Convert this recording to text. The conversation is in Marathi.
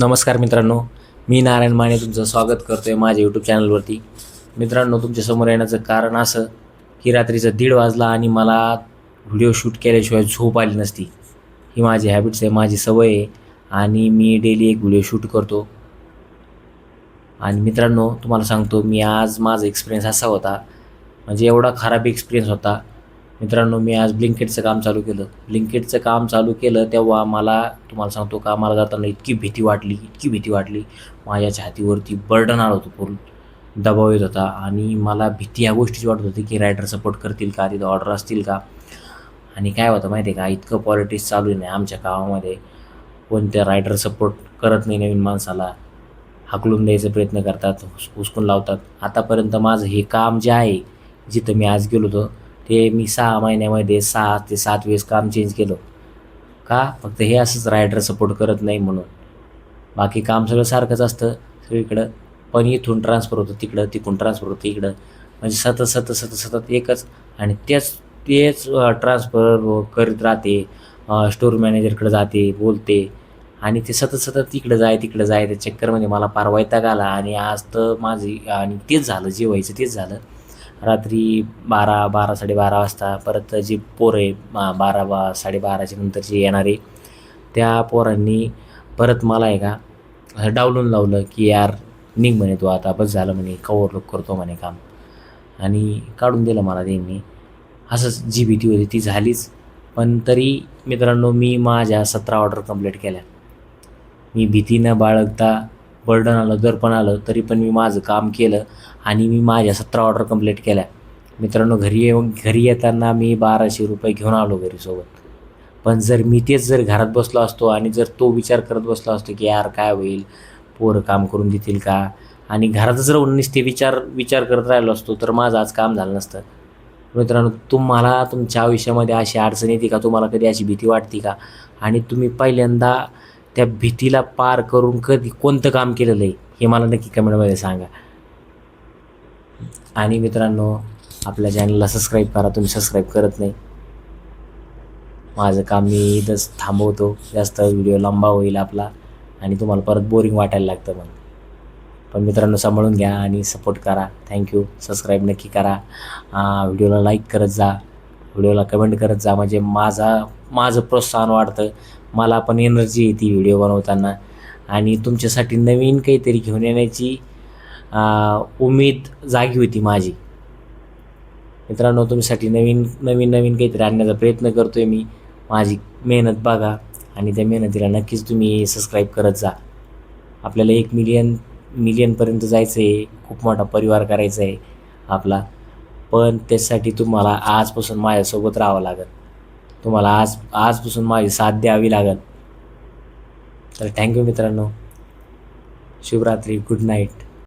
नमस्कार मित्रांनो, मी नारायण माने तुमचं स्वागत करतो आहे माझ्या यूट्यूब चॅनलवरती. मित्रांनो, तुमच्यासमोर येण्याचं कारण असं की रात्रीचं 1:30 वाजला आणि मला व्हिडिओ शूट केल्याशिवाय झोप आली नसती. ही माझी हॅबिट्स आहे, माझी सवय आहे आणि मी डेली एक व्हिडिओ शूट करतो. आणि मित्रांनो, तुम्हाला सांगतो, मी आज माझा एक्सपिरियन्स असा होता, म्हणजे एवढा खराब एक्सपिरियन्स होता. मित्रांनो, मी आज ब्लिंकिटचं काम चालू केलं. ब्लिंकिटचं काम चालू केलं तेव्हा मला, तुम्हाला सांगतो, कामाला जाताना इतकी भीती वाटली. माझ्या छातीवरती बर्डन आलं होतं, पूर्ण दबाव येत होता आणि मला भीती या गोष्टीची वाटत होती की रायडर सपोर्ट करतील का, तिथं ऑर्डर असतील का. आणि काय होतं माहिती आहे का, इतकं पॉलिटिक्स चालू नाही आमच्या गावामध्ये. कोणत्या रायडर सपोर्ट करत नाही, नवीन माणसाला हाकलून द्यायचा प्रयत्न करतात, हुसकून लावतात. आतापर्यंत माझं हे काम जे आहे, जिथं मी आज गेलो होतो, ते मी 6 महिन्यामध्ये 6 ते 7 वेळेस काम चेंज केलं. का? फक्त हे असंच रायडर सपोर्ट करत नाही म्हणून. बाकी काम सगळं सारखंच असतं सगळीकडं, पण इथून ट्रान्सफर होतं तिकडं, तिकडून ट्रान्सफर होतं इकडं, म्हणजे सतत एकच आणि तेच ट्रान्सफर करीत राहते. स्टोर मॅनेजरकडे जाते, बोलते आणि ते सतत इकडं जाय त्या चक्करमध्ये मला पार वैताग आला. आणि आज तर माझी आणि तेच झालं, जे व्हायचं तेच झालं. रात्री 12 साडेबारा वाजता परत जी पोरं आहे, 12 साडेबाराच्या नंतर जे येणारे, त्या पोरांनी परत मला आहे का डावलून लावलं की यार निघ म्हणे, तू आता बस झालं म्हणे, ओव्हरलोड करतो म्हणे काम, आणि काढून दिलं मला त्यांनी. असंच जी भीती होती ती झालीच. पण तरी मित्रांनो, मी माझ्या 17 ऑर्डर कंप्लीट केल्या. मी भीती न बाळगता, बर्डन आलं, दडपण आलं, तरी पण मी माझं काम केलं आणि मी माझ्या 17 ऑर्डर कंप्लीट केल्या. मित्रांनो, घरी येताना मी 1200 रुपये घेऊन आलो घरी सोबत. पण जर घरात बसलो असतो आणि जर तो विचार करत बसलो असतो की यार काय होईल, पोरं काम करून देतील का, आणि घरातच राहून नुसते विचार करत राहिलो असतो, तर माझं आज काम झालं नसतं. मित्रांनो, तुम्हाला तुमच्या आयुष्यामध्ये अशी अडचण येते का, तुम्हाला कधी अशी भीती वाटते का, आणि तुम्ही पहिल्यांदा त्या भीतीला पार करून कधी कोणतं काम केलेलं आहे हे मला नक्की कमेंटमध्ये सांगा. आणि मित्रांनो, आपल्या चॅनलला सबस्क्राईब करा, तुम्ही सबस्क्राईब करत नाही. माझं काम मी इथंच थांबवतो, जास्त व्हिडिओ लंबा होईल आपला आणि तुम्हाला परत बोरिंग वाटायला लागतं मग. पण मित्रांनो, सांभाळून घ्या आणि सपोर्ट करा. थँक्यू. सबस्क्राईब नक्की करा, व्हिडिओला लाईक करत जा, व्हिडिओला कमेंट करत जा, म्हणजे माझं प्रोत्साहन वाढतं, मला पण एनर्जी येते व्हिडिओ बनवताना, आणि तुमच्यासाठी नवीन काहीतरी घेऊन येण्याची उमेद जागी होती माझी. मित्रांनो, तुमच्यासाठी नवीन काहीतरी आणण्याचा प्रयत्न करतो आहे मी. माझी मेहनत बघा आणि त्या मेहनतीला नक्कीच तुम्ही सबस्क्राईब करत जा. आपल्याला 1 मिलियनपर्यंत जायचं आहे, खूप मोठा परिवार करायचा आहे आपला. पण त्यासाठी तुम्हाला आजपासून माझ्यासोबत राहावं लागेल, तुम्हाला आजपासून माझी साथ द्यावी लागेल. तर थँक्यू मित्रांनो. शुभरात्री, गुड नाईट.